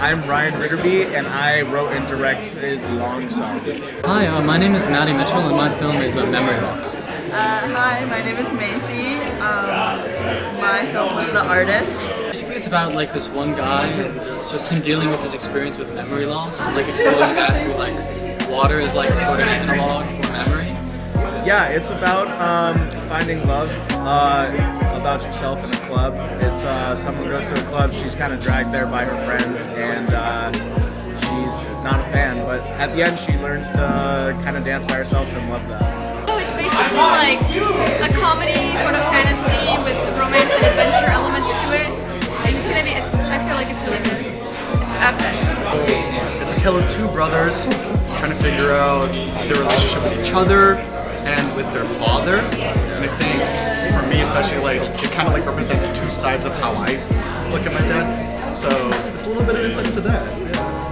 I'm Ryan Ritterby, and I wrote and directed Long Song. Hi, my name is Maddie Mitchell, and my film is Memory Loss. Hi, my name is Macy. My film was The Artist. Basically, it's about like this one guy, and it's just him dealing with his experience with memory loss, and like exploring that through like water is like a sort of analog for memory. Yeah, it's about finding love, about yourself in a club. It's someone goes to a club, she's kind of dragged there by her friends, and she's not a fan, but at the end she learns to kind of dance by herself and love that. So it's basically like a comedy sort of fantasy with romance and adventure elements to it. Like it's gonna be, I feel like it's really good. It's epic. It's a tale of two brothers trying to figure out their relationship with each other and with their father. And I think for me especially, like it kind of like represents two sides of how I look at my dad. So it's a little bit of insight into that.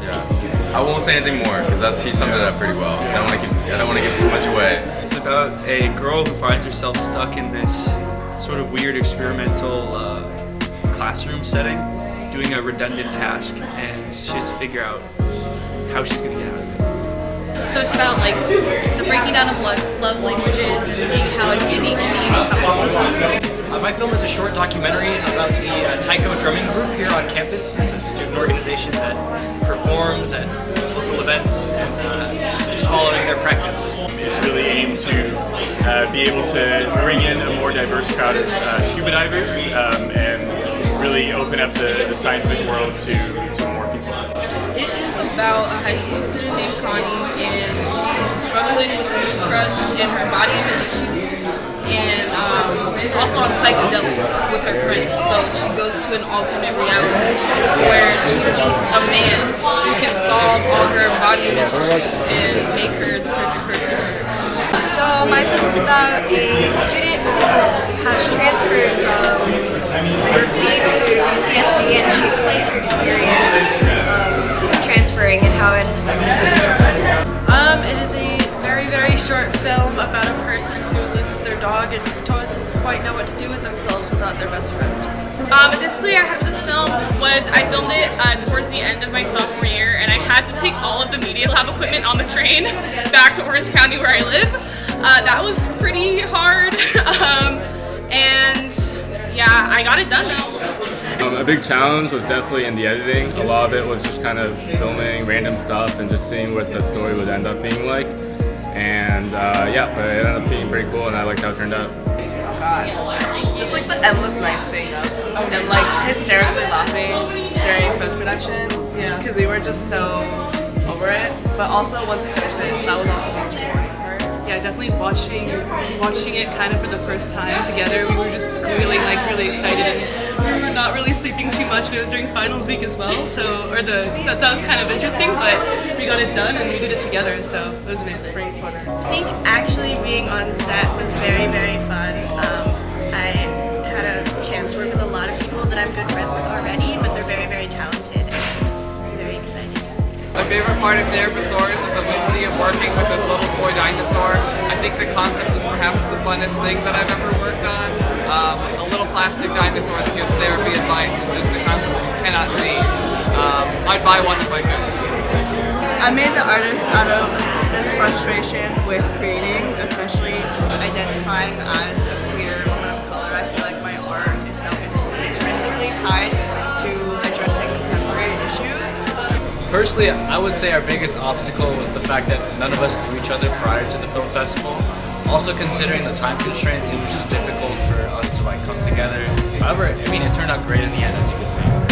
Yeah. I won't say anything more because he summed it up pretty well. I don't want to give too much away. It's about a girl who finds herself stuck in this sort of weird experimental classroom setting, doing a redundant task, and she has to figure out how she's going to get out of it. So it's about like the breaking down of love languages and seeing how it's unique to each couple. My film is a short documentary about the Taiko drumming group here on campus. It's a student organization that performs at local events and just following their practice. It's really aimed to be able to bring in a more diverse crowd of scuba divers and really open up the scientific world to more people. It is about a high school student named Connie, and she's struggling with a mood crush and her body image issues, and she's also on psychedelics with her friends, so she goes to an alternate reality where she meets a man who can solve all her body image issues and make her the perfect person for her. So my film is about a student who has transferred from Berkeley to UCSD, and she explains her experience transferring and how it has affected her. It is a very, very short film about a person who loses their dog and doesn't quite know what to do with themselves without their best friend. The difficulty I had with this film was I filmed it towards the end of my sophomore year, and I had to take all of the media lab equipment on the train back to Orange County where I live. That was pretty hard, and yeah, I got it done now. A big challenge was definitely in the editing. A lot of it was just kind of filming random stuff and just seeing what the story would end up being like. And yeah, but it ended up being pretty cool, and I liked how it turned out. Just like the endless nights staying up and like hysterically laughing during post-production because we were just so over it. But also once we finished it, that was also the most rewarding part. Yeah, definitely watching it kind of for the first time together. We were just squealing, like really excited, and we were not really sleeping too much, and it was during finals week as well. So, that was kind of interesting, but we got it done and we did it together. So it was nice. Spring quarter. I think actually being on set was very, very fun. I had a chance to work with a lot of people that I'm good friends with already, but they're very, very talented and very excited to see. My favorite part of Therapyosaurus is the whimsy of working with this little toy dinosaur. I think the concept was perhaps the funnest thing that I've ever worked on. A little plastic dinosaur that gives therapy advice is just a concept you cannot beat. I'd buy one if I could. I made The Artist out of this frustration with creating, especially identifying as a queer woman of color. I feel like my art is so intrinsically tied to addressing contemporary issues. Personally, I would say our biggest obstacle was the fact that none of us knew each other prior to the film festival. Also considering the time constraints, it was just difficult for us to like come together. However, I mean, it turned out great in the end, as you can see.